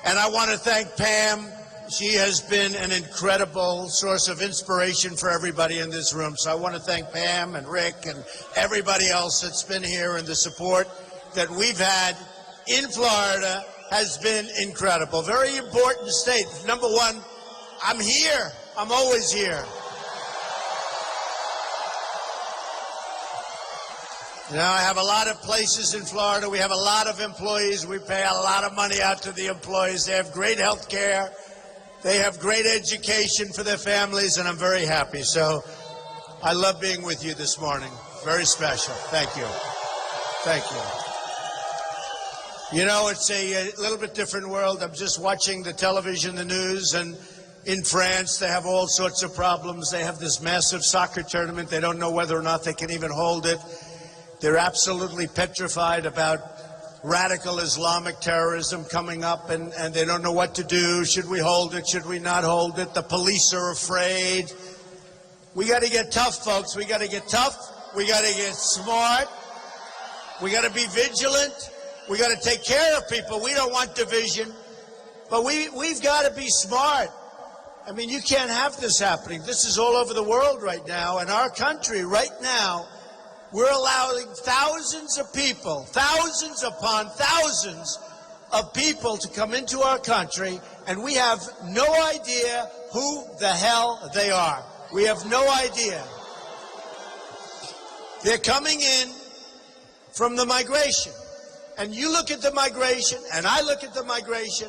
And I want to thank Pam. She has been an incredible source of inspiration for everybody in this room. So I want to thank Pam and Rick and everybody else that's been here, and the support that we've had in Florida has been incredible. Very important state. Number one, I'm here. I'm always here. You know, I have a lot of places in Florida. We have a lot of employees. We pay a lot of money out to the employees. They have great health care. They have great education for their families, and I'm very happy. So I love being with you this morning. Very special. Thank you. Thank you. You know, it's a little bit different world. I'm just watching the television, the news, and in France, they have all sorts of problems. They have this massive soccer tournament. They don't know whether or not they can even hold it. They're absolutely petrified about radical Islamic terrorism coming up, and they don't know what to do. Should we hold it? Should we not hold it? The police are afraid. We got to get tough, folks. We got to get tough. We got to get smart. We got to be vigilant. We got to take care of people. We don't want division, but we've got to be smart. I mean, you can't have this happening. This is all over the world right now. In our country right now, we're allowing thousands of people, thousands upon thousands of people to come into our country, and we have no idea who the hell they are. We have no idea. They're coming in from the migration. And you look at the migration, and I look at the migration,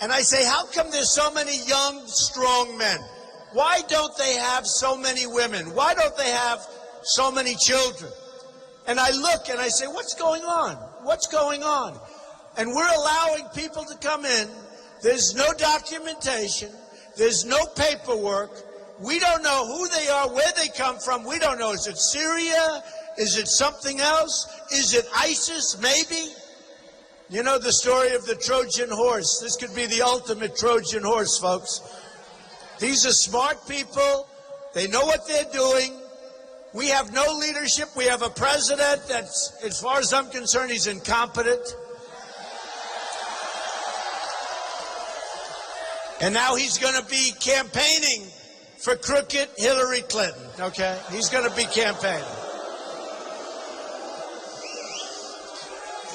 and I say, how come there's so many young, strong men? Why don't they have so many women? Why don't they have so many children? And I look and I say, what's going on? What's going on? And we're allowing people to come in. There's no documentation. There's no paperwork. We don't know who they are, where they come from. We don't know. Is it Syria? Is it something else? Is it ISIS? Maybe. You know the story of the Trojan horse. This could be the ultimate Trojan horse, folks. These are smart people. They know what they're doing. We have no leadership. We have a president that's, as far as I'm concerned, he's incompetent. And now he's going to be campaigning for crooked Hillary Clinton, okay? He's going to be campaigning.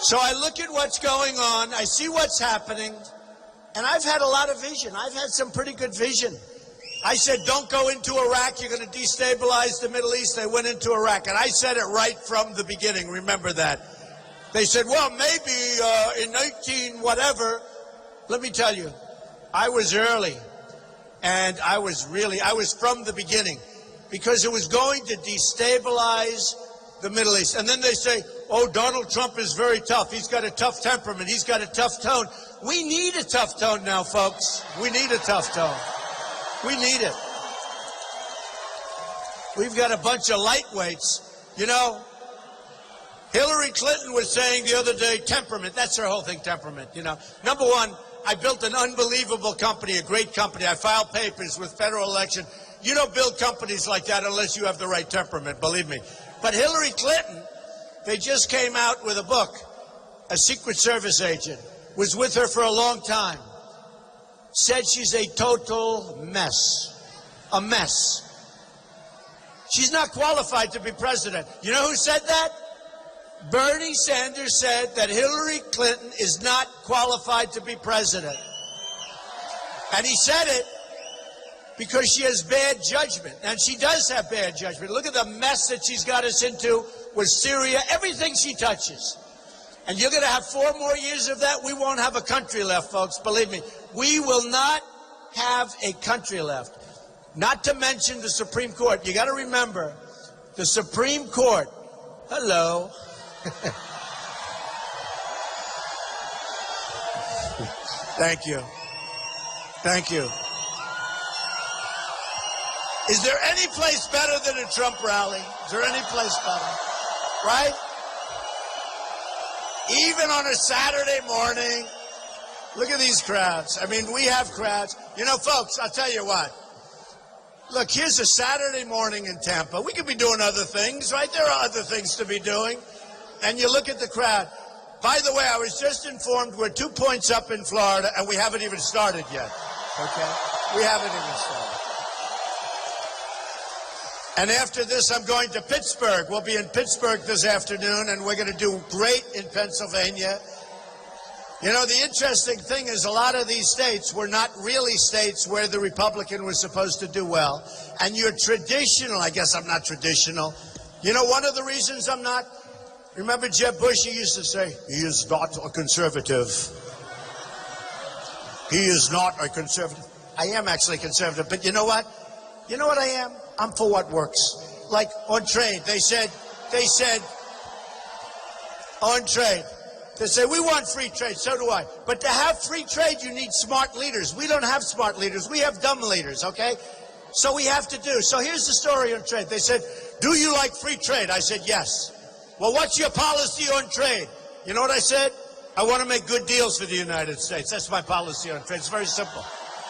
So I look at what's going on. I see what's happening. And I've had a lot of vision. I've had some pretty good vision. I said, don't go into Iraq. You're going to destabilize the Middle East. They went into Iraq. And I said it right from the beginning. Remember that. They said, well, maybe in 19 whatever. Let me tell you, I was early. And I was from the beginning. Because it was going to destabilize the Middle East. And then they say, oh, Donald Trump is very tough. He's got a tough temperament. He's got a tough tone. We need a tough tone now, folks. We need a tough tone. We need it. We've got a bunch of lightweights. You know, Hillary Clinton was saying the other day, temperament. That's her whole thing, temperament. You know, number one, I built an unbelievable company, a great company. I filed papers with federal election. You don't build companies like that unless you have the right temperament, believe me. But Hillary Clinton, they just came out with a book. A Secret Service agent was with her for a long time. Said she's a total mess. A mess. She's not qualified to be president. You know who said that? Bernie Sanders said that Hillary Clinton is not qualified to be president. And he said it because she has bad judgment. And she does have bad judgment. Look at the mess that she's got us into with Syria, everything she touches. And you're going to have 4 more years of that. We won't have a country left, folks. Believe me. We will not have a country left. Not to mention the Supreme Court. You got to remember, the Supreme Court. Hello. Thank you. Thank you. Is there any place better than a Trump rally? Is there any place better? Right? Even on a Saturday morning, look at these crowds. I mean, we have crowds. You know, folks, I'll tell you what. Look, here's a Saturday morning in Tampa. We could be doing other things, right? There are other things to be doing. And you look at the crowd. By the way, I was just informed we're 2 points up in Florida, and we haven't even started yet. Okay? We haven't even started. And after this, I'm going to Pittsburgh. We'll be in Pittsburgh this afternoon, and we're going to do great in Pennsylvania. You know, the interesting thing is a lot of these states were not really states where the Republican was supposed to do well. And you're traditional. I guess I'm not traditional. You know, one of the reasons I'm not? Remember Jeb Bush? He used to say, he is not a conservative. He is not a conservative. I am actually conservative, but you know what? You know what I am? I'm for what works. Like on trade, they said, on trade, they say, we want free trade, so do I. But to have free trade, you need smart leaders. We don't have smart leaders. We have dumb leaders, okay? So we have to do. So here's the story on trade. They said, do you like free trade? I said, yes. Well, what's your policy on trade? You know what I said? I want to make good deals for the United States. That's my policy on trade. It's very simple.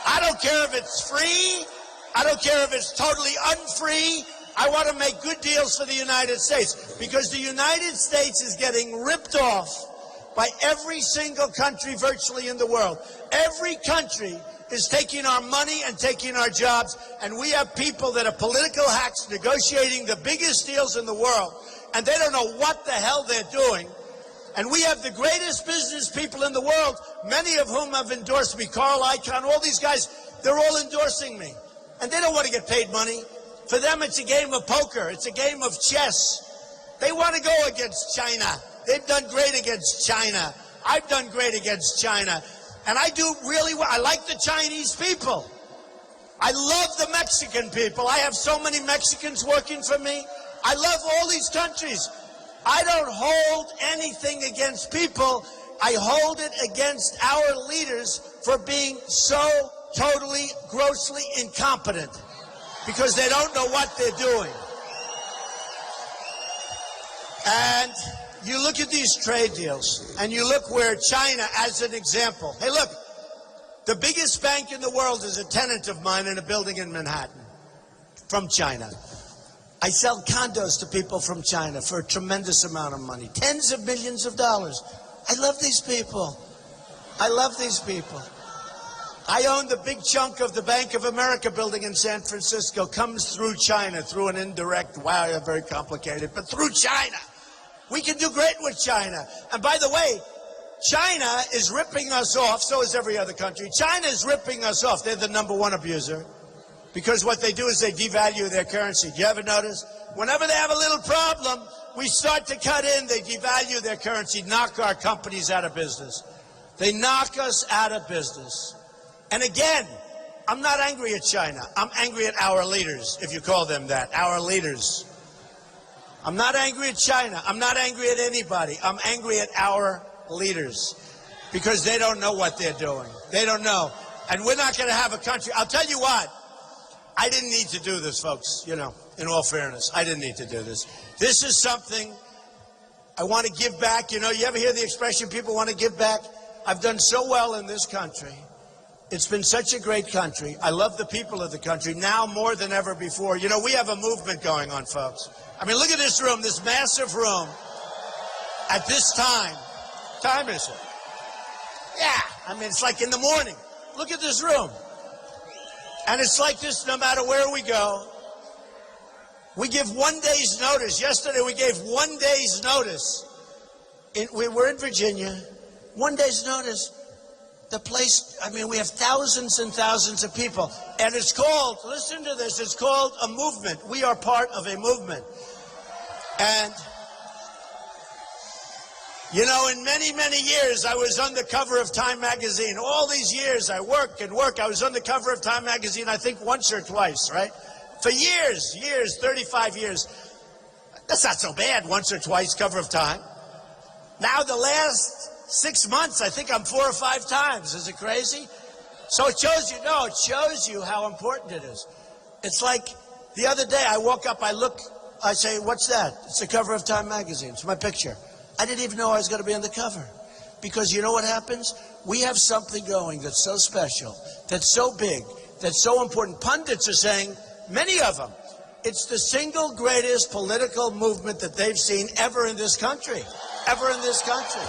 I don't care if it's free. I don't care if it's totally unfree. I want to make good deals for the United States because the United States is getting ripped off by every single country virtually in the world. Every country is taking our money and taking our jobs, and we have people that are political hacks negotiating the biggest deals in the world, and they don't know what the hell they're doing. And we have the greatest business people in the world, many of whom have endorsed me. Carl Icahn, all these guys, they're all endorsing me. And they don't want to get paid money. For them, it's a game of poker. It's a game of chess. They want to go against China. They've done great against China. I've done great against China. And I do really well. I like the Chinese people. I love the Mexican people. I have so many Mexicans working for me. I love all these countries. I don't hold anything against people. I hold it against our leaders for being so totally, grossly incompetent because they don't know what they're doing. And you look at these trade deals, and you look where China, as an example. Hey, look, the biggest bank in the world is a tenant of mine in a building in Manhattan from China. I sell condos to people from China for a tremendous amount of money, tens of millions of dollars. I love these people. I love these people. I own the big chunk of the Bank of America building in San Francisco, comes through China, through an indirect, wow, very complicated, but through China. We can do great with China. And by the way, China is ripping us off, so is every other country. China is ripping us off. They're the #1 abuser. Because what they do is they devalue their currency. Do you ever notice? Whenever they have a little problem, we start to cut in, they devalue their currency, knock our companies out of business. They knock us out of business. And again, I'm not angry at China. I'm angry at our leaders, if you call them that, our leaders. I'm not angry at China. I'm not angry at anybody. I'm angry at our leaders because they don't know what they're doing. They don't know. And we're not going to have a country. I'll tell you what. I didn't need to do this, folks, you know, in all fairness. I didn't need to do this. This is something I want to give back. You know, you ever hear the expression, people want to give back? I've done so well in this country. It's been such a great country. I love the people of the country now more than ever before. You know, we have a movement going on, folks. I mean, look at this room, this massive room. At this time, what time is it? Yeah, I mean, it's like in the morning. Look at this room. And it's like this no matter where we go. We give 1 day's notice. Yesterday we gave 1 day's notice. We're in Virginia. 1 day's notice. The place, I mean, we have thousands and thousands of people. And it's called, listen to this, it's called a movement. We are part of a movement. And, you know, in many, many years, I was on the cover of Time magazine. All these years, I work and work. I was on the cover of Time magazine, I think once or twice, right? For years, 35 years. That's not so bad, once or twice, cover of Time. Now, the last 6 months, I think I'm 4 or 5 times. Is it crazy? So it shows you, no, it shows you how important it is. It's like the other day, I woke up, I look, I say, what's that? It's the cover of Time magazine. It's my picture. I didn't even know I was going to be on the cover. Because you know what happens? We have something going that's so special, that's so big, that's so important. Pundits are saying, many of them, it's the single greatest political movement that they've seen ever in this country. Ever in this country.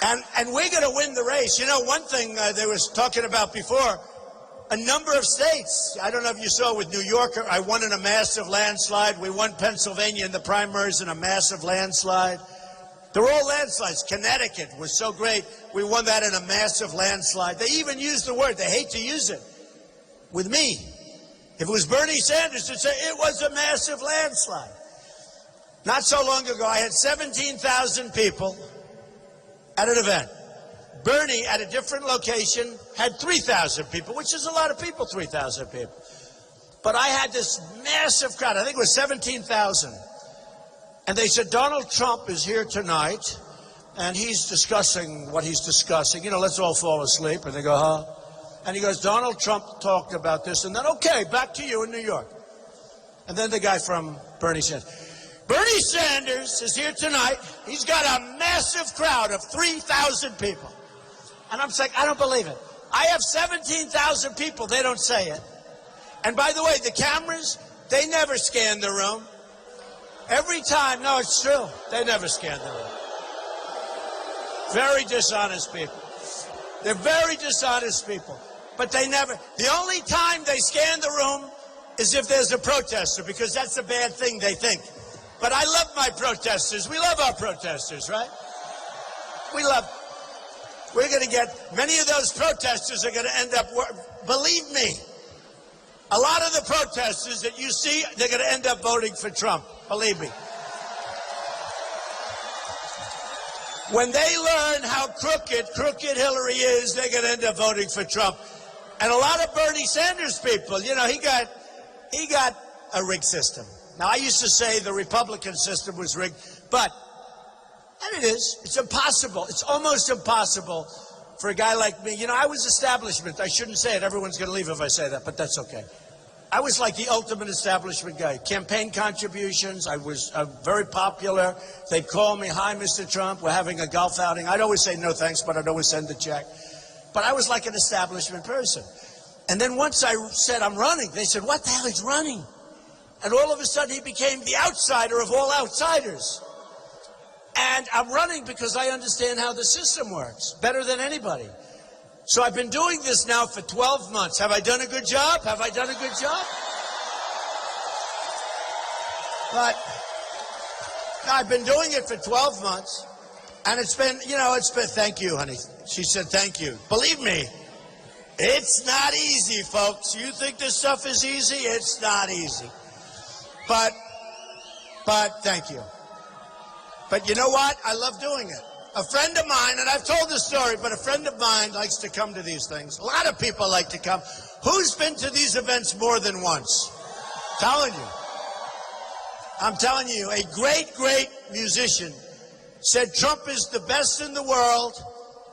And we're going to win the race. You know, one thing they was talking about before, a number of states. I don't know if you saw with New York, I won in a massive landslide. We won Pennsylvania in the primaries in a massive landslide. They're all landslides. Connecticut was so great. We won that in a massive landslide. They even used the word, they hate to use it, with me. If it was Bernie Sanders, they'd say it was a massive landslide. Not so long ago, I had 17,000 people at an event. Bernie, at a different location, had 3,000 people, which is a lot of people, 3,000 people. But I had this massive crowd. I think it was 17,000. And they said, Donald Trump is here tonight, and he's discussing what he's discussing. You know, let's all fall asleep. And they go, huh? And he goes, Donald Trump talked about this. And then, okay, back to you in New York. And then the guy from Bernie Sanders. Bernie Sanders is here tonight. He's got a massive crowd of 3,000 people. And I'm saying, I don't believe it. I have 17,000 people. They don't say it. And by the way, the cameras, they never scan the room. Every time, no, it's true. They never scan the room. Very dishonest people. They're very dishonest people. But they never, the only time they scan the room is if there's a protester, because that's a bad thing, they think. But I love my protesters. We love our protesters, right? We're going to get, many of those protesters are going to end up, believe me, a lot of the protesters that you see, they're going to end up voting for Trump. Believe me. When they learn how crooked Hillary is, they're going to end up voting for Trump. And a lot of Bernie Sanders people, you know, he got a rigged system. Now, I used to say the Republican system was rigged, but, and it is, it's impossible. It's almost impossible for a guy like me. You know, I was establishment. I shouldn't say it. Everyone's going to leave if I say that, but that's okay. I was like the ultimate establishment guy. Campaign contributions. I was very popular. They'd call me, hi, Mr. Trump, we're having a golf outing. I'd always say no thanks, but I'd always send the check. But I was like an establishment person. And then once I said I'm running, they said, what the hell is running? And all of a sudden he became the outsider of all outsiders. And I'm running because I understand how the system works better than anybody. So I've been doing this now for 12 months. Have I done a good job? Have I done a good job? But I've been doing it for 12 months. And it's been, you know, thank you, honey. She said, thank you. Believe me, it's not easy, folks. You think this stuff is easy? It's not easy. But thank you. But you know what? I love doing it. A friend of mine, and I've told this story, but a friend of mine likes to come to these things. A lot of people like to come. Who's been to these events more than once? I'm telling you, a great musician said Trump is the best in the world,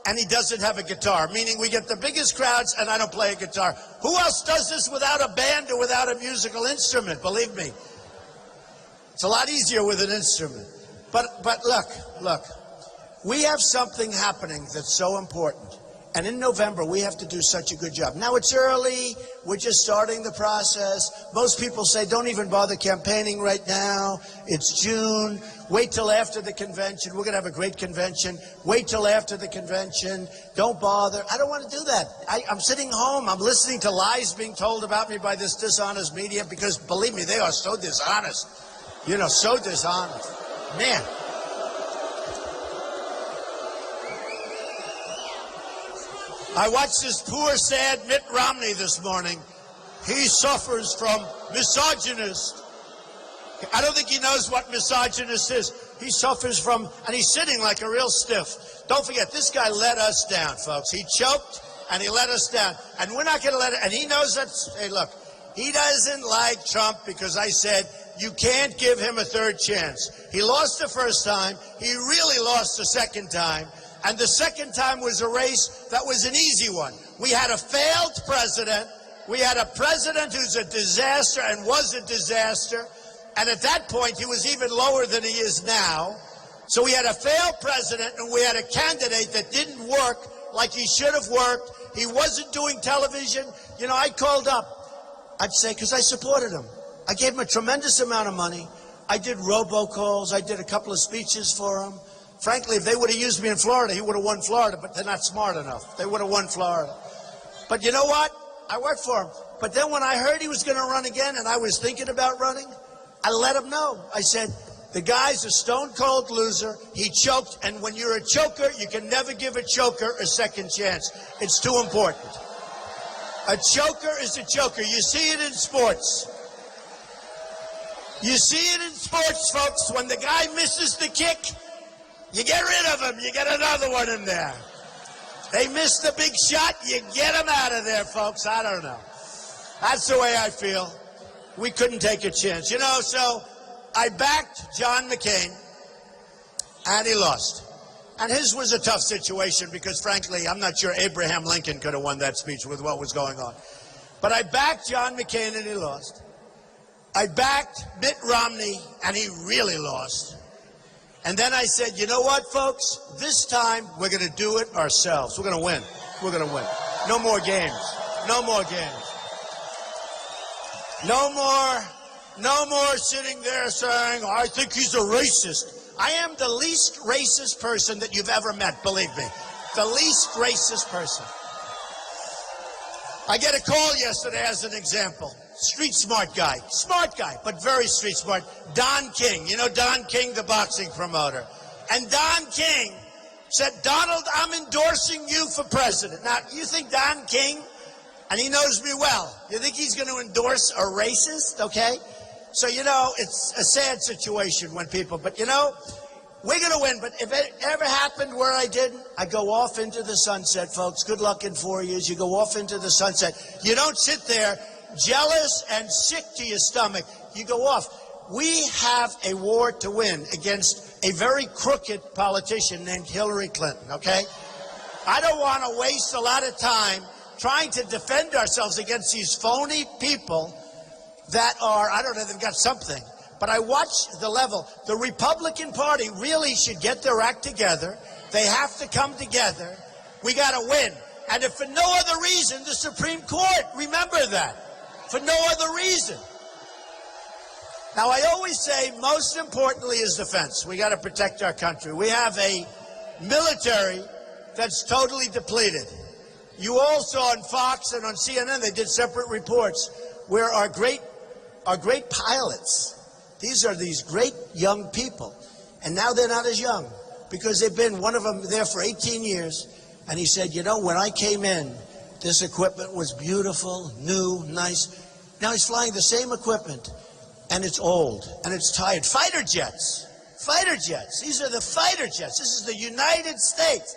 and he doesn't have a guitar, meaning we get the biggest crowds, and I don't play a guitar. Who else does this without a band or without a musical instrument? Believe me. It's a lot easier with an instrument. But look. We have something happening that's so important. And in November, we have to do such a good job. Now, it's early. We're just starting the process. Most people say, don't even bother campaigning right now. It's June. Wait till after the convention. We're going to have a great convention. Wait till after the convention. Don't bother. I don't want to do that. I'm sitting home. I'm listening to lies being told about me by this dishonest media because, believe me, they are so dishonest. You know, so dishonest. Man. I watched this poor, sad Mitt Romney this morning. He suffers from misogynist. I don't think he knows what misogynist is. He suffers from, and he's sitting like a real stiff. Don't forget, this guy let us down, folks. He choked, and he let us down. And we're not going to let it, and he knows that, hey, look, he doesn't like Trump because I said, you can't give him a third chance. He lost the first time. He really lost the second time. And the second time was a race that was an easy one. We had a failed president. We had a president who's a disaster and was a disaster. And at that point, he was even lower than he is now. So we had a failed president, and we had a candidate that didn't work like he should have worked. He wasn't doing television. You know, I called up. I'd say, because I supported him. I gave him a tremendous amount of money. I did robocalls. I did a couple of speeches for him. Frankly, if they would have used me in Florida, he would have won Florida, but they're not smart enough. They would have won Florida. But you know what? I worked for him. But then when I heard he was going to run again and I was thinking about running, I let him know. I said, the guy's a stone-cold loser. He choked, and when you're a choker, you can never give a choker a second chance. It's too important. A choker is a choker. You see it in sports. You see it in sports, folks. When the guy misses the kick, you get rid of him. You get another one in there. They miss the big shot, you get him out of there, folks. I don't know. That's the way I feel. We couldn't take a chance. You know, so I backed John McCain, and he lost. And his was a tough situation because, frankly, I'm not sure Abraham Lincoln could have won that speech with what was going on. But I backed John McCain, and he lost. I backed Mitt Romney, and he really lost. And then I said, you know what, folks? This time, we're going to do it ourselves. We're going to win. We're going to win. No more games. No more games. No more sitting there saying, I think he's a racist. I am the least racist person that you've ever met, believe me. The least racist person. I get a call yesterday as an example. Street smart guy, but very street smart. Don King, you know Don King, the boxing promoter. And Don King said, Donald, I'm endorsing you for president. Now, you think Don King, and he knows me well, you think he's going to endorse a racist, okay? So, you know, it's a sad situation when people, but you know, we're going to win. But if it ever happened where I didn't, I go off into the sunset, folks. Good luck in 4 years. You go off into the sunset. You don't sit there jealous and sick to your stomach. You go off. We have a war to win against a very crooked politician named Hillary Clinton, okay? I don't want to waste a lot of time trying to defend ourselves against these phony people that are, I don't know, they've got something. But I watch the level. The Republican Party really should get their act together. They have to come together. We got to win. And if for no other reason, the Supreme Court, remember that. For no other reason. Now, I always say, most importantly is defense. We got to protect our country. We have a military that's totally depleted. You all saw on Fox and on CNN, they did separate reports where our great pilots, these are these great young people, and now they're not as young because they've been, one of them there for 18 years, and he said, you know, when I came in, this equipment was beautiful, new, nice. Now he's flying the same equipment, and it's old, and it's tired. Fighter jets. Fighter jets. These are the fighter jets. This is the United States.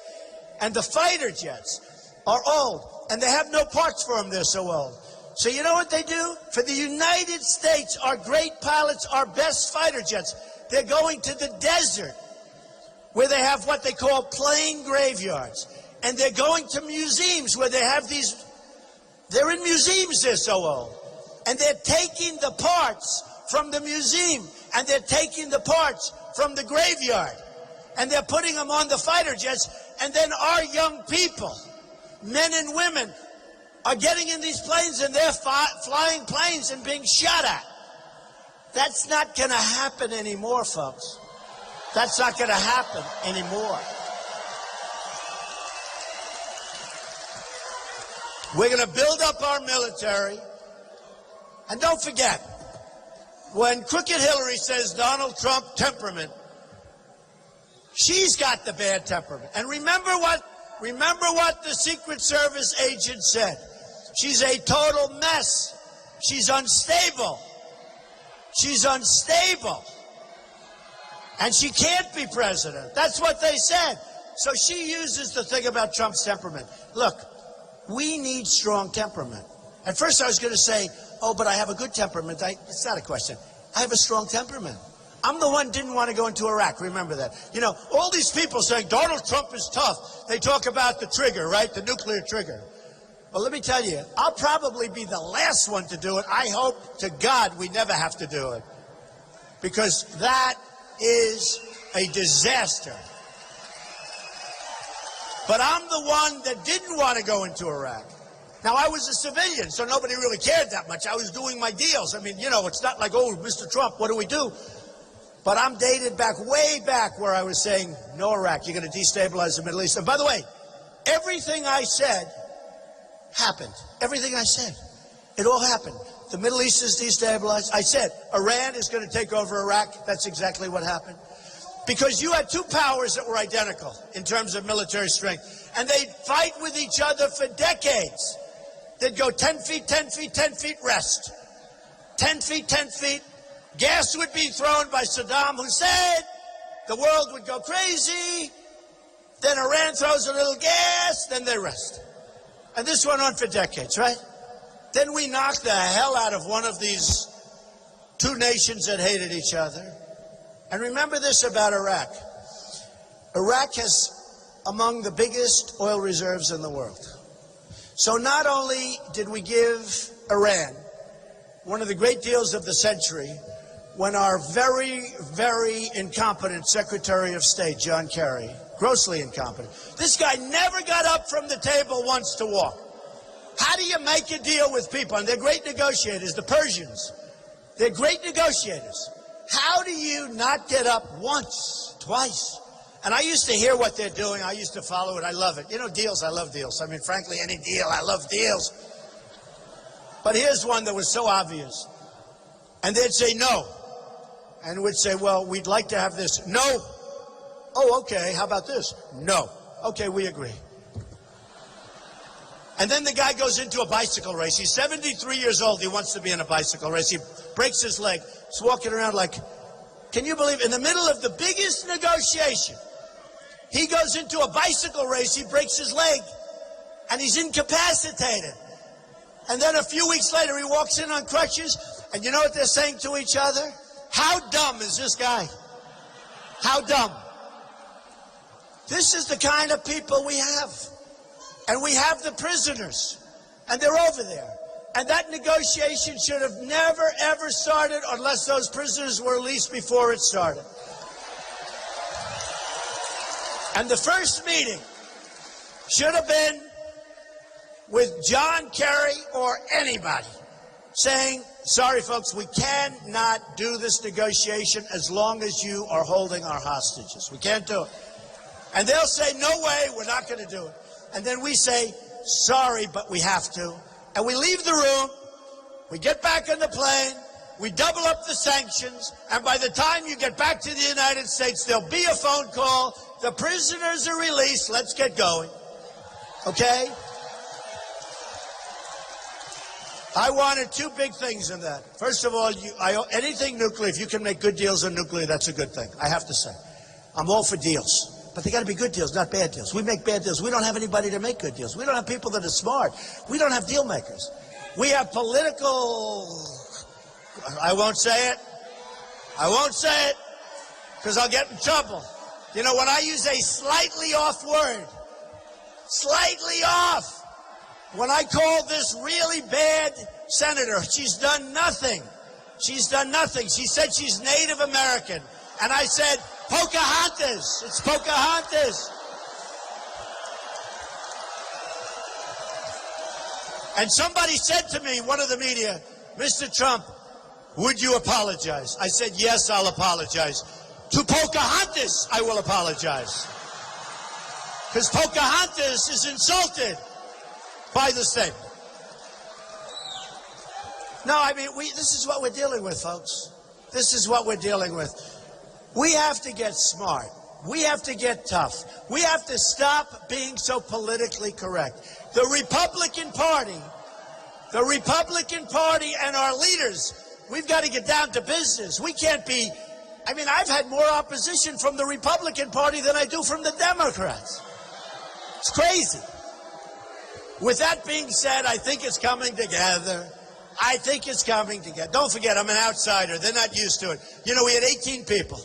And the fighter jets are old, and they have no parts for them. They're so old. So you know what they do? For the United States, our great pilots, our best fighter jets, they're going to the desert where they have what they call plane graveyards. And they're going to museums where they have these, they're in museums, they're so old. And they're taking the parts from the museum, and they're taking the parts from the graveyard, and they're putting them on the fighter jets, and then our young people, men and women, are getting in these planes, and they're flying planes and being shot at. That's not going to happen anymore, folks. That's not going to happen anymore. We're going to build up our military. And don't forget, when Crooked Hillary says Donald Trump temperament, she's got the bad temperament. And remember what the Secret Service agent said. She's a total mess. She's unstable. She's unstable. And she can't be president. That's what they said. So she uses the thing about Trump's temperament. Look, we need strong temperament. At first I was going to say, oh, but I have a good temperament. It's not a question. I have a strong temperament. I'm the one who didn't want to go into Iraq. Remember that. You know, all these people saying Donald Trump is tough. They talk about the trigger, right? The nuclear trigger. Well, let me tell you, I'll probably be the last one to do it. I hope to God we never have to do it. Because that is a disaster. But I'm the one that didn't want to go into Iraq. Now, I was a civilian, so nobody really cared that much. I was doing my deals. I mean, you know, it's not like, oh, Mr. Trump, what do we do? But I'm dated back, way back, where I was saying, no Iraq, you're going to destabilize the Middle East. And by the way, everything I said happened. Everything I said. It all happened. The Middle East is destabilized. I said, Iran is going to take over Iraq. That's exactly what happened. Because you had two powers that were identical in terms of military strength. And they'd fight with each other for decades. They'd go 10 feet, 10 feet, 10 feet, rest. 10 feet, 10 feet. Gas would be thrown by Saddam Hussein. The world would go crazy. Then Iran throws a little gas. Then they rest. And this went on for decades, right? Then we knocked the hell out of one of these two nations that hated each other. And remember this about Iraq. Iraq has among the biggest oil reserves in the world. So not only did we give Iran one of the great deals of the century, when our very, very incompetent Secretary of State, John Kerry, grossly incompetent, this guy never got up from the table once to walk. How do you make a deal with people? And they're great negotiators, the Persians. They're great negotiators. How do you not get up once, twice? And I used to hear what they're doing. I used to follow it. I love it. You know, deals, I love deals. I mean, frankly, any deal, I love deals. But here's one that was so obvious. And they'd say no. And we'd say, well, we'd like to have this. No. Oh, okay. How about this? No. Okay, we agree. And then the guy goes into a bicycle race. He's 73 years old. He wants to be in a bicycle race. He breaks his leg. He's walking around like, can you believe, in the middle of the biggest negotiation, he goes into a bicycle race. He breaks his leg. And he's incapacitated. And then a few weeks later, he walks in on crutches. And you know what they're saying to each other? How dumb is this guy? How dumb? This is the kind of people we have. And we have the prisoners. And they're over there. And that negotiation should have never, ever started unless those prisoners were released before it started. And the first meeting should have been with John Kerry or anybody saying, sorry, folks, we cannot do this negotiation as long as you are holding our hostages. We can't do it. And they'll say, no way, we're not going to do it. And then we say, sorry, but we have to. And we leave the room. We get back on the plane. We double up the sanctions. And by the time you get back to the United States, there'll be a phone call. The prisoners are released. Let's get going. Okay? I wanted two big things in that. First of all, anything nuclear, if you can make good deals on nuclear, that's a good thing, I have to say. I'm all for deals. But they got to be good deals, not bad deals. We make bad deals. We don't have anybody to make good deals. We don't have people that are smart. We don't have deal makers. We have political... I won't say it. I won't say it because I'll get in trouble. You know, when I use a slightly off word, slightly off, when I call this really bad senator, she's done nothing. She's done nothing. She said she's Native American. And I said, Pocahontas. It's Pocahontas. And somebody said to me, one of the media, Mr. Trump, would you apologize? I said, yes, I'll apologize. To Pocahontas, I will apologize. Because Pocahontas is insulted by the state. No, I mean, this is what we're dealing with, folks. This is what we're dealing with. We have to get smart. We have to get tough. We have to stop being so politically correct. The Republican Party and our leaders, we've got to get down to business. We can't be, I mean, I've had more opposition from the Republican Party than I do from the Democrats. It's crazy. With that being said, I think it's coming together. I think it's coming together. Don't forget, I'm an outsider. They're not used to it. You know, we had 18 people.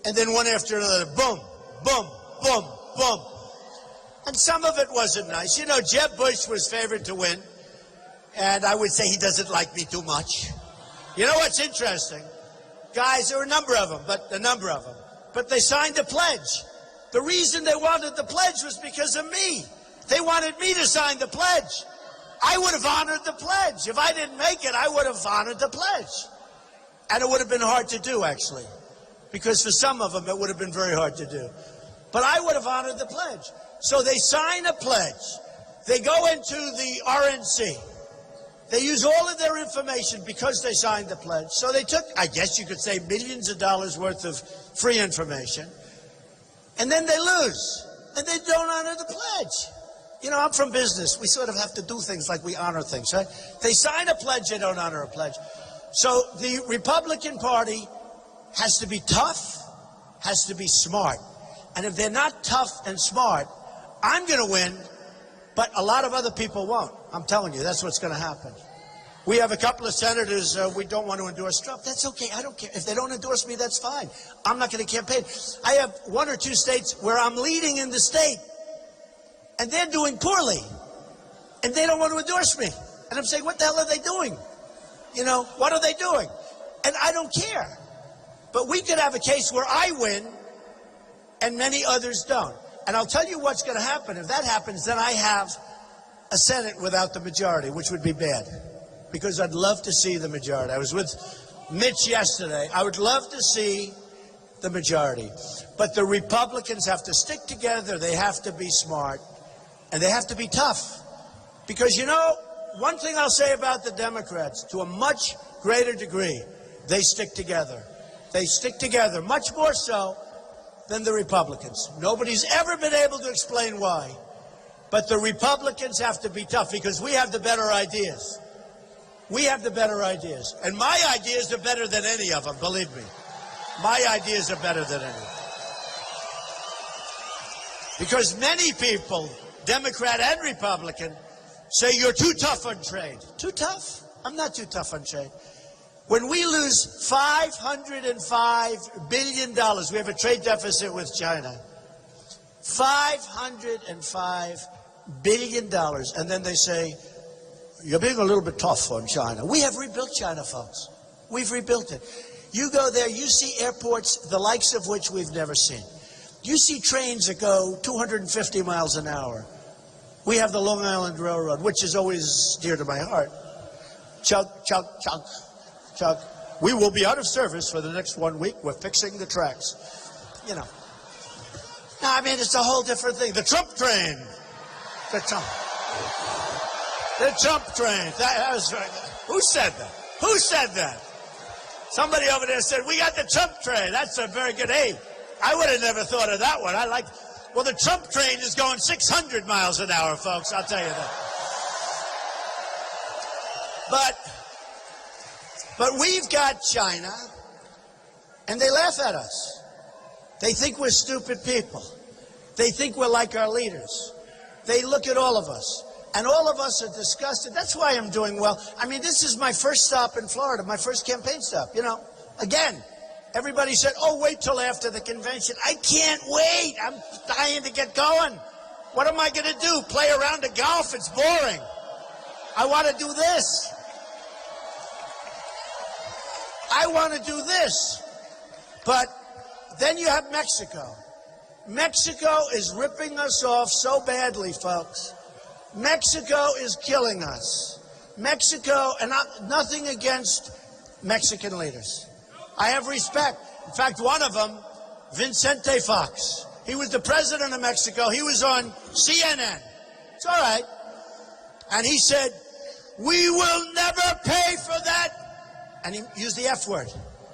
And then one after another, boom, boom, boom, boom. And some of it wasn't nice. You know, Jeb Bush was favored to win. And I would say he doesn't like me too much. You know what's interesting? Guys, there were a number of them, but they signed a pledge. The reason they wanted the pledge was because of me. They wanted me to sign the pledge. I would have honored the pledge. If I didn't make it, I would have honored the pledge. And it would have been hard to do, actually. because for some of them it would have been very hard to do. But I would have honored the pledge. So they sign a pledge. They go into the RNC. They use all of their information because they signed the pledge. So they took, I guess you could say, millions of dollars worth of free information. And then they lose. And they don't honor the pledge. You know, I'm from business. We sort of have to do things like we honor things, right? They sign a pledge, they don't honor a pledge. So the Republican Party has to be tough, has to be smart. And if they're not tough and smart, I'm going to win, but a lot of other people won't. I'm telling you, that's what's going to happen. We have a couple of senators we don't want to endorse Trump. That's okay. I don't care. If they don't endorse me, that's fine. I'm not going to campaign. I have 1 or 2 states where I'm leading in the state, and they're doing poorly, and they don't want to endorse me. And I'm saying, what the hell are they doing? You know, what are they doing? And I don't care. But we could have a case where I win and many others don't. And I'll tell you what's going to happen. If that happens, then I have a Senate without the majority, which would be bad. Because I'd love to see the majority. I was with Mitch yesterday. I would love to see the majority. But the Republicans have to stick together. They have to be smart. And they have to be tough. Because, you know, one thing I'll say about the Democrats, to a much greater degree, they stick together. They stick together much more so than the Republicans. Nobody's ever been able to explain why. But the Republicans have to be tough because we have the better ideas. We have the better ideas. And my ideas are better than any of them, believe me. My ideas are better than any. Because many people, Democrat and Republican, say you're too tough on trade. Too tough? I'm not too tough on trade. When we lose $505 billion, we have a trade deficit with China. $505 billion. And then they say, you're being a little bit tough on China. We have rebuilt China, folks. We've rebuilt it. You go there, you see airports, the likes of which we've never seen. You see trains that go 250 miles an hour. We have the Long Island Railroad, which is always dear to my heart. Chug, chug, chug, chug. We will be out of service for the next 1 week. We're fixing the tracks. You know. No, I mean, it's a whole different thing. The Trump train. The Trump train. That was right. Who said that? Who said that? Somebody over there said, we got the Trump train. That's a very good aid. I would have never thought of that one. I like, well, the Trump train is going 600 miles an hour, folks. I'll tell you that. But we've got China, and they laugh at us. They think we're stupid people. They think we're like our leaders. They look at all of us. And all of us are disgusted. That's why I'm doing well. I mean, this is my first stop in Florida, my first campaign stop. You know, again, everybody said, oh, wait till after the convention. I can't wait. I'm dying to get going. What am I going to do? Play around at golf? It's boring. I want to do this. I want to do this. But then you have Mexico. Mexico is ripping us off so badly, folks. Mexico is killing us. Mexico, and nothing against Mexican leaders. I have respect. In fact, one of them, Vicente Fox, he was the president of Mexico. He was on CNN. It's all right. And he said, we will never pay for that. And he used the F word,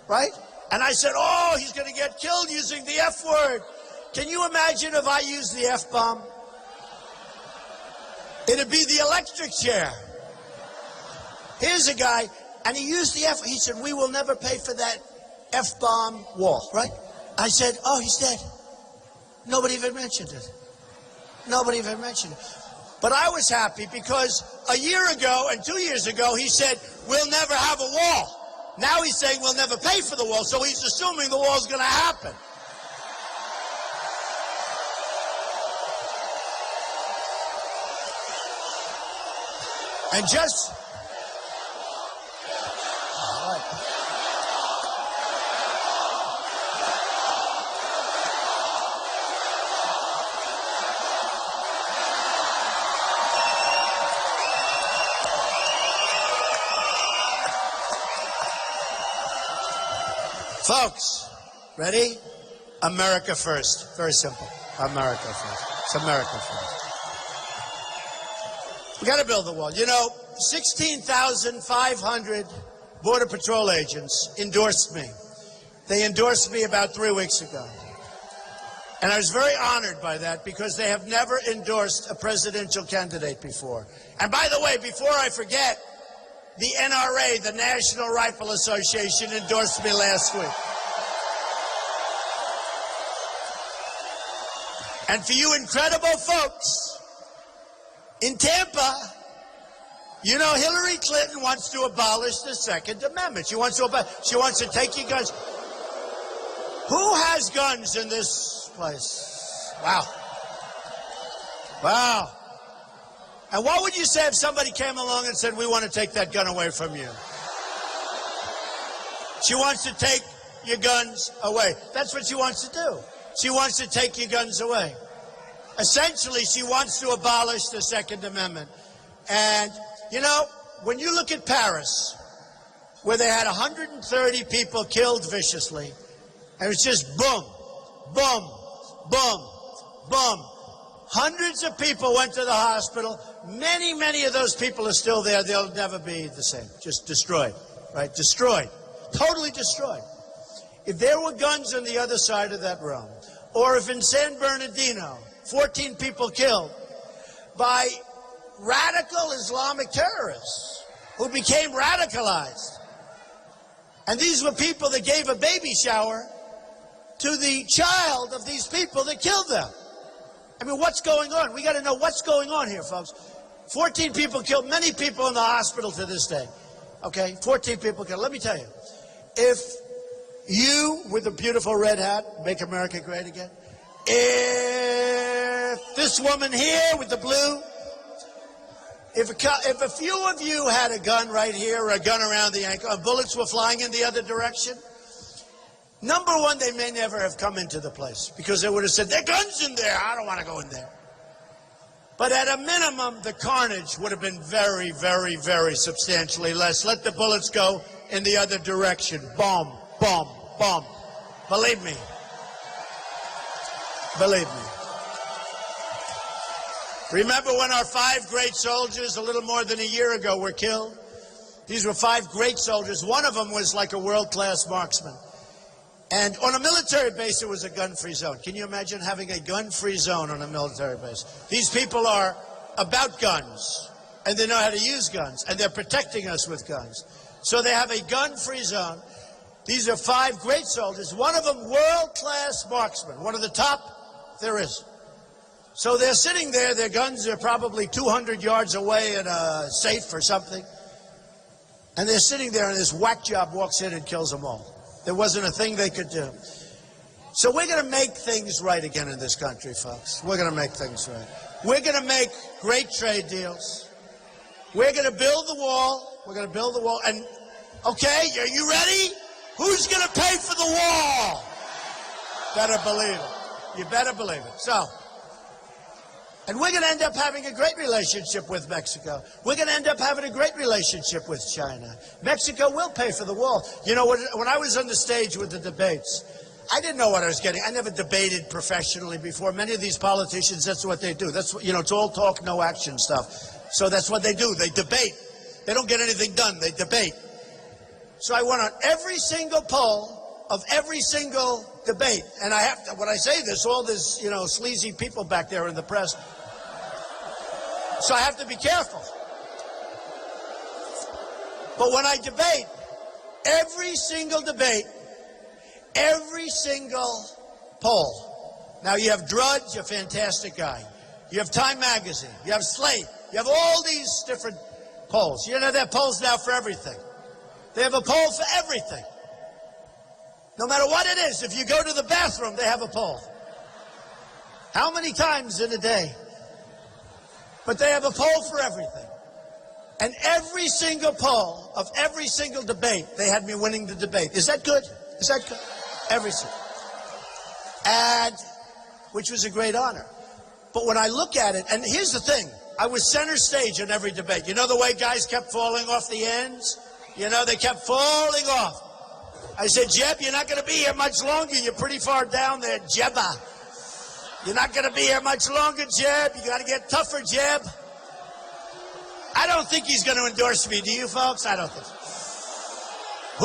right? And I said, oh, he's going to get killed using the F word. Can you imagine if I used the F-bomb? It'd be the electric chair. Here's a guy, and he used the F. He said, we will never pay for that F-bomb wall, right? I said, oh, he's dead. Nobody even mentioned it. Nobody even mentioned it. But I was happy because a year ago and 2 years ago, he said, we'll never have a wall. Now he's saying we'll never pay for the wall, so he's assuming the wall's going to happen. And just... All right. Ready? America first. Very simple. America first. It's America first. We got to build the wall. You know, 16,500 Border Patrol agents endorsed me. They endorsed me about 3 weeks ago. And I was very honored by that because they have never endorsed a presidential candidate before. And by the way, before I forget, the NRA, the National Rifle Association, endorsed me last week. And for you incredible folks in Tampa, you know, Hillary Clinton wants to abolish the Second Amendment. She wants to take your guns. Who has guns in this place? Wow. Wow. And what would you say if somebody came along and said, we want to take that gun away from you? She wants to take your guns away. That's what she wants to do. She wants to take your guns away. Essentially, she wants to abolish the Second Amendment. And, you know, when you look at Paris, where they had 130 people killed viciously, and it's just boom, boom, boom, boom. Hundreds of people went to the hospital. Many, many of those people are still there. They'll never be the same. Just destroyed, right? Destroyed. Totally destroyed. If there were guns on the other side of that room, or if in San Bernardino, 14 people killed by radical Islamic terrorists who became radicalized. And these were people that gave a baby shower to the child of these people that killed them. I mean, what's going on? We got to know what's going on here, folks. 14 people killed, many people in the hospital to this day. Okay, 14 people killed. Let me tell you, if you, with a beautiful red hat, make America great again, if this woman here with the blue, if a few of you had a gun right here or a gun around the ankle and bullets were flying in the other direction, number one, they may never have come into the place because they would have said, there are guns in there. I don't want to go in there. But at a minimum, the carnage would have been very, very, very substantially less. Let the bullets go in the other direction. Bomb, bomb, bomb. Believe me. Believe me. Remember when our 5 great soldiers, a little more than a year ago, were killed? These were 5 great soldiers. One of them was like a world-class marksman. And on a military base, it was a gun-free zone. Can you imagine having a gun-free zone on a military base? These people are about guns, and they know how to use guns, and they're protecting us with guns. So they have a gun-free zone. These are 5 great soldiers, one of them world-class marksman, one of the top there is. So they're sitting there, their guns are probably 200 yards away in a safe or something, and they're sitting there, and this whack job walks in and kills them all. There wasn't a thing they could do. So we're going to make things right again in this country, folks. We're going to make things right. We're going to make great trade deals. We're going to build the wall. We're going to build the wall. And, okay, are you ready? Who's going to pay for the wall? Better believe it. You better believe it. So, and we're going to end up having a great relationship with Mexico. We're going to end up having a great relationship with China. Mexico will pay for the wall. You know, when I was on the stage with the debates, I didn't know what I was getting. I never debated professionally before. Many of these politicians, that's what they do. That's, you know, it's all talk, no action stuff. So that's what they do. They debate. They don't get anything done. They debate. So I went on every single poll of every single debate. And I have to, when I say this, all this, you know, sleazy people back there in the press. So I have to be careful. But when I debate, every single debate, every single poll. Now you have Drudge, a fantastic guy. You have Time Magazine. You have Slate. You have all these different polls. You know, they have polls now for everything. They have a poll for everything. No matter what it is, if you go to the bathroom, they have a poll. How many times in a day? But they have a poll for everything. And every single poll of every single debate, they had me winning the debate. Is that good? Is that good? Every single. And, which was a great honor. But when I look at it, and here's the thing, I was center stage in every debate. You know the way guys kept falling off the ends? You know, they kept falling off. I said, Jeb, you're not going to be here much longer. You're pretty far down there, Jebba. You're not going to be here much longer, Jeb. You got to get tougher, Jeb. I don't think he's going to endorse me. Do you, folks? I don't think so.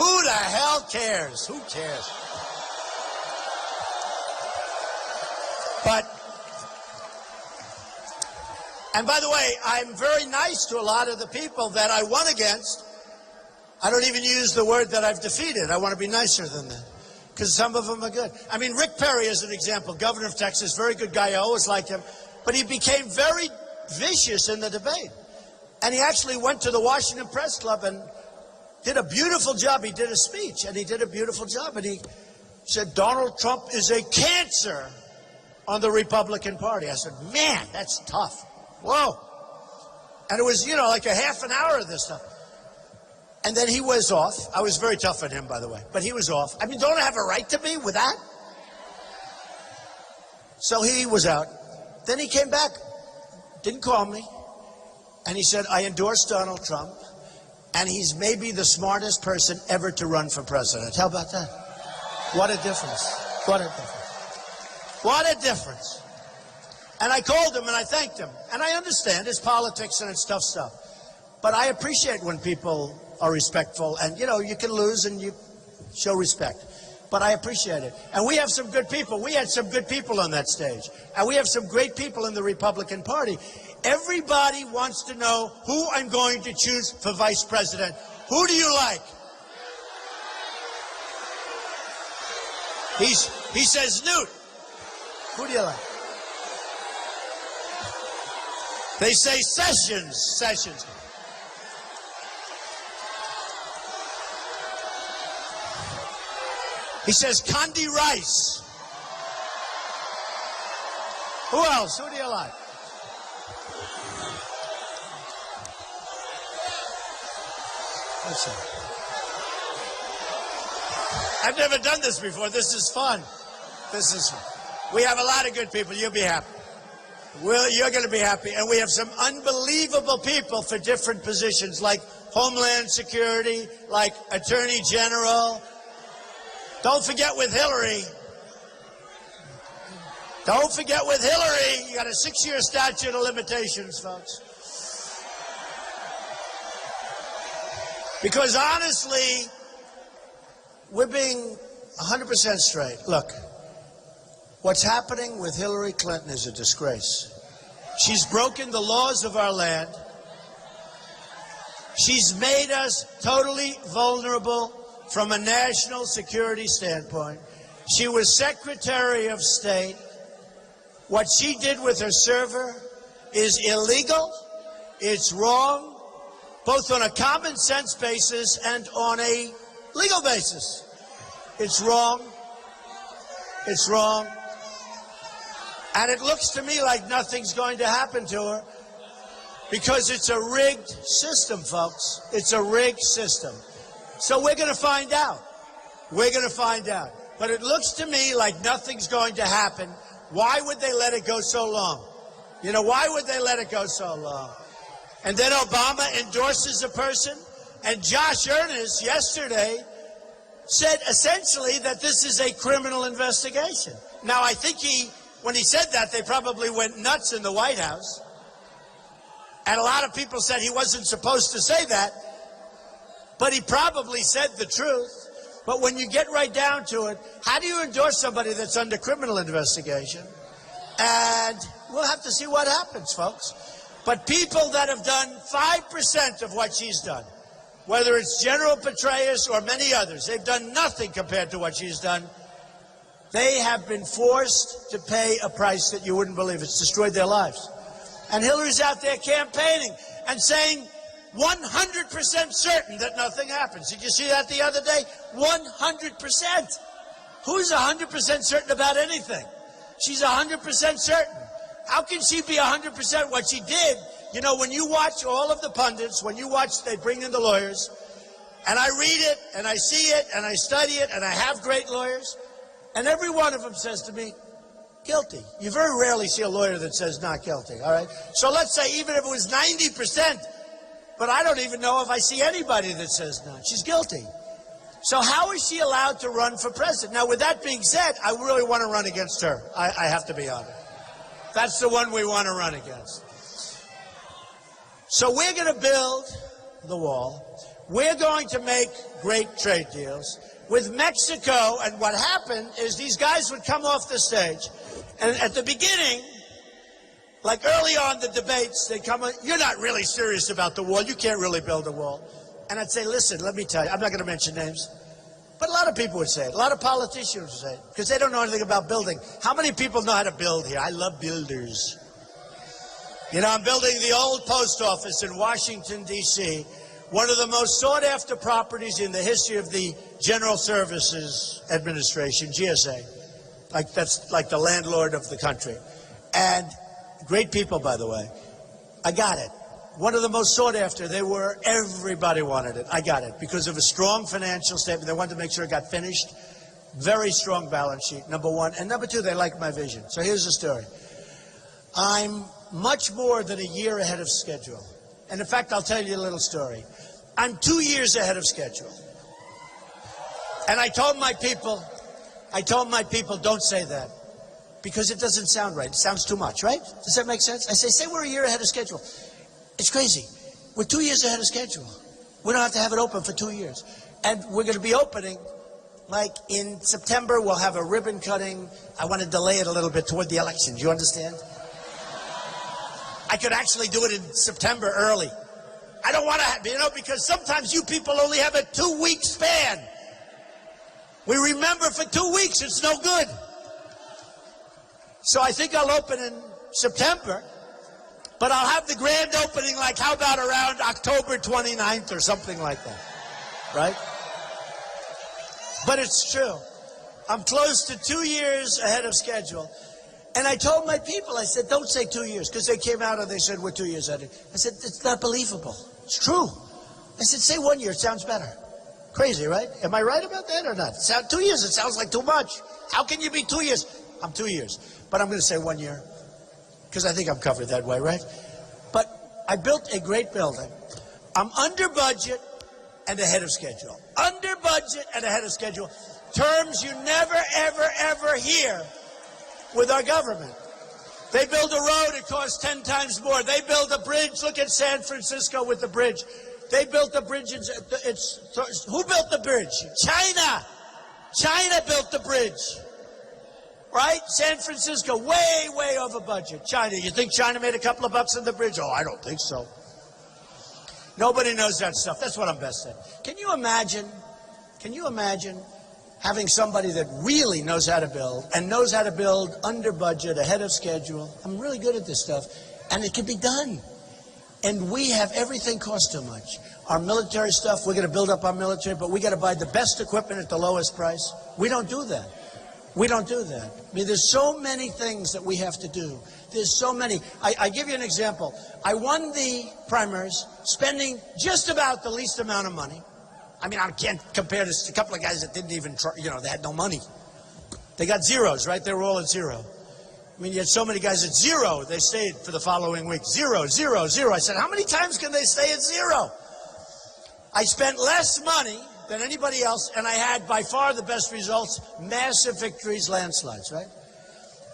Who the hell cares? Who cares? But, and by the way, I'm very nice to a lot of the people that I won against. I don't even use the word that I've defeated. I want to be nicer than that, because some of them are good. I mean, Rick Perry is an example, governor of Texas, very good guy. I always liked him. But he became very vicious in the debate. And he actually went to the Washington Press Club and did a beautiful job. He did a speech, and he did a beautiful job. And he said, Donald Trump is a cancer on the Republican Party. I said, man, that's tough. Whoa. And it was, you know, like a half an hour of this stuff. And then he was off. I was very tough on him, by the way, but he was off. I mean, don't I have a right to be with that? So he was out. Then he came back, didn't call me, and he said, I endorse Donald Trump, and he's maybe the smartest person ever to run for president. How about that? What a difference. What a difference. What a difference. And I called him and I thanked him. And I understand it's politics and it's tough stuff. But I appreciate when people are respectful, and you know, you can lose and you show respect. But I appreciate it. And we have some good people. We had some good people on that stage. And we have some great people in the Republican Party. Everybody wants to know who I'm going to choose for vice president. Who do you like? He says Newt. Who do you like? They say Sessions. Sessions. He says Condi Rice. Who else? Who do you like? Let's see. I've never done this before. This is fun. This is fun. We have a lot of good people. You'll be happy. You're going to be happy. And we have some unbelievable people for different positions, like Homeland Security, like Attorney General. Don't forget with Hillary. Don't forget with Hillary. You got a 6-year statute of limitations, folks. Because honestly, we're being 100% straight. Look, what's happening with Hillary Clinton is a disgrace. She's broken the laws of our land. She's made us totally vulnerable from a national security standpoint. She was Secretary of State. What she did with her server is illegal. It's wrong, both on a common sense basis and on a legal basis. It's wrong. It's wrong. And it looks to me like nothing's going to happen to her because it's a rigged system, folks. It's a rigged system. So we're going to find out. We're going to find out. But it looks to me like nothing's going to happen. Why would they let it go so long? You know, why would they let it go so long? And then Obama endorses a person, and Josh Earnest yesterday said essentially that this is a criminal investigation. Now, I think when he said that, they probably went nuts in the White House. And a lot of people said he wasn't supposed to say that. But he probably said the truth. But when you get right down to it, how do you endorse somebody that's under criminal investigation? And we'll have to see what happens, folks. But people that have done 5% of what she's done, whether it's General Petraeus or many others, they've done nothing compared to what she's done. They have been forced to pay a price that you wouldn't believe. It's destroyed their lives. And Hillary's out there campaigning and saying 100% certain that nothing happens. Did you see that the other day? 100%. Who's 100% certain about anything? She's 100% certain. How can she be 100% what she did? You know, when you watch all of the pundits, when you watch, they bring in the lawyers, and I read it, and I see it, and I study it, and I have great lawyers, and every one of them says to me, guilty. You very rarely see a lawyer that says not guilty, all right? So let's say even if it was 90%, but I don't even know if I see anybody that says not. She's guilty. So how is she allowed to run for president? Now, with that being said, I really want to run against her. I have to be honest. That's the one we want to run against. So we're going to build the wall. We're going to make great trade deals with Mexico. And what happened is these guys would come off the stage, and at the beginning, like early on the debates, they'd come on, you're not really serious about the wall. You can't really build a wall. And I'd say, listen, let me tell you, I'm not going to mention names, but a lot of people would say it. A lot of politicians would say it, because they don't know anything about building. How many people know how to build here? I love builders. You know, I'm building the old post office in Washington, D.C., one of the most sought-after properties in the history of the General Services Administration, GSA. That's like the landlord of the country. And great people, by the way. I got it. One of the most sought after. Everybody wanted it. I got it because of a strong financial statement. They wanted to make sure it got finished. Very strong balance sheet, number one. And number two, they liked my vision. So here's the story. I'm much more than a year ahead of schedule. And in fact, I'll tell you a little story. I'm 2 years ahead of schedule. And I told my people, don't say that. Because it doesn't sound right. It sounds too much, right? Does that make sense? I say we're a year ahead of schedule. It's crazy. We're 2 years ahead of schedule. We don't have to have it open for 2 years. And we're going to be opening, like in September, we'll have a ribbon cutting. I want to delay it a little bit toward the election. Do you understand? I could actually do it in September early. I don't want to, because sometimes you people only have a 2-week span. We remember for 2 weeks, it's no good. So I think I'll open in September, but I'll have the grand opening, like, how about around October 29th or something like that, right? But it's true. I'm close to 2 years ahead of schedule. And I told my people, I said, don't say 2 years, because they came out and they said, we're 2 years ahead. I said, it's not believable. It's true. I said, say 1 year, it sounds better. Crazy, right? Am I right about that or not? 2 years, it sounds like too much. How can you be 2 years? I'm 2 years. But I'm going to say 1 year, because I think I'm covered that way, right? But I built a great building. I'm under budget and ahead of schedule. Under budget and ahead of schedule. Terms you never, ever, ever hear with our government. They build a road, it costs 10 times more. They build a bridge. Look at San Francisco with the bridge. They built the bridge. Who built the bridge? China. China built the bridge. Right? San Francisco, way, way over budget. China, you think China made a couple of bucks on the bridge? Oh, I don't think so. Nobody knows that stuff. That's what I'm best at. Can you imagine having somebody that really knows how to build and knows how to build under budget, ahead of schedule? I'm really good at this stuff, and it can be done. And we have everything costs too much. Our military stuff, we're going to build up our military, but we got to buy the best equipment at the lowest price. We don't do that. We don't do that. I mean, there's so many things that we have to do. There's so many. I give you an example. I won the primaries spending just about the least amount of money. I mean, I can't compare this to a couple of guys that didn't even try, they had no money. They got zeros, right? They were all at zero. I mean, you had so many guys at zero, they stayed for the following week. 0, 0, 0. I said, how many times can they stay at zero? I spent less money than anybody else, and I had by far the best results, massive victories, landslides, right?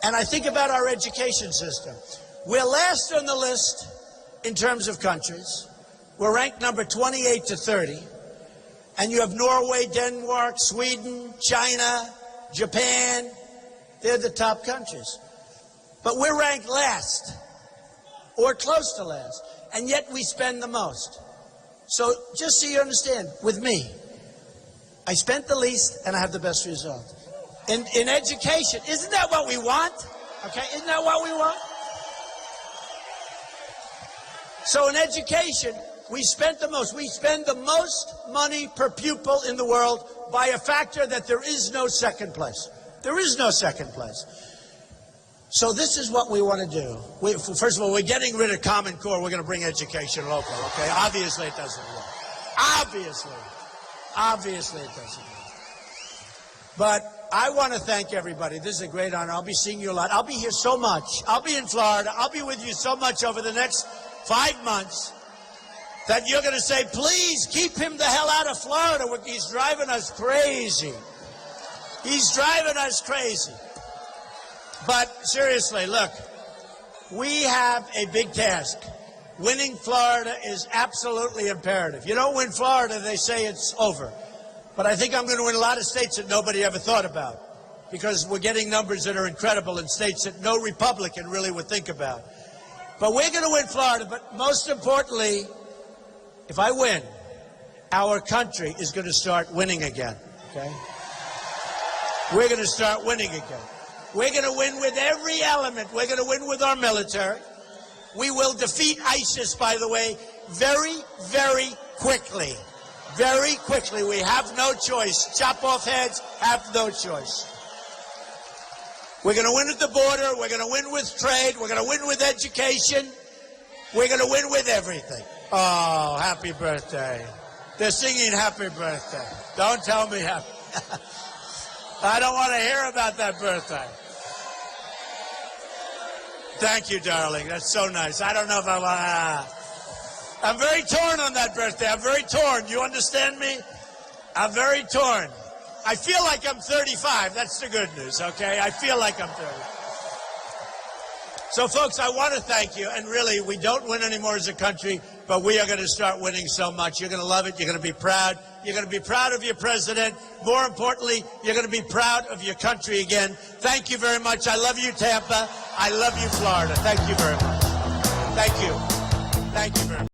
And I think about our education system. We're last on the list in terms of countries. We're ranked number 28 to 30. And you have Norway, Denmark, Sweden, China, Japan. They're the top countries. But we're ranked last, or close to last, and yet we spend the most. So just so you understand, with me, I spent the least and I have the best result. In education, isn't that what we want? Okay, isn't that what we want? So in education, we spent the most. We spend the most money per pupil in the world by a factor that there is no second place. There is no second place. So this is what we want to do. First of all, we're getting rid of Common Core. We're going to bring education local, okay? Obviously, it doesn't work. Obviously, it doesn't work. But I want to thank everybody. This is a great honor. I'll be seeing you a lot. I'll be here so much. I'll be in Florida. I'll be with you so much over the next 5 months. that you're going to say, please keep him the hell out of Florida. He's driving us crazy. He's driving us crazy. But seriously, look, we have a big task. Winning Florida is absolutely imperative. You don't win Florida, they say it's over. But I think I'm going to win a lot of states that nobody ever thought about, because we're getting numbers that are incredible in states that no Republican really would think about. But we're going to win Florida. But most importantly, if I win, our country is going to start winning again, okay? We're going to start winning again. We're going to win with every element. We're going to win with our military. We will defeat ISIS, by the way, very, very quickly. Very quickly. We have no choice. Chop off heads, have no choice. We're going to win at the border. We're going to win with trade. We're going to win with education. We're going to win with everything. Oh, happy birthday. They're singing happy birthday. Don't tell me happy. I don't want to hear about that birthday. Thank you, darling. That's so nice. I don't know if I want to. I'm very torn on that birthday. I'm very torn. You understand me? I'm very torn. I feel like I'm 35. That's the good news, okay? I feel like I'm 30. So, folks, I want to thank you. And really, we don't win anymore as a country, but we are going to start winning so much. You're going to love it. You're going to be proud. You're going to be proud of your president. More importantly, you're going to be proud of your country again. Thank you very much. I love you, Tampa. I love you, Florida. Thank you very much. Thank you. Thank you very much.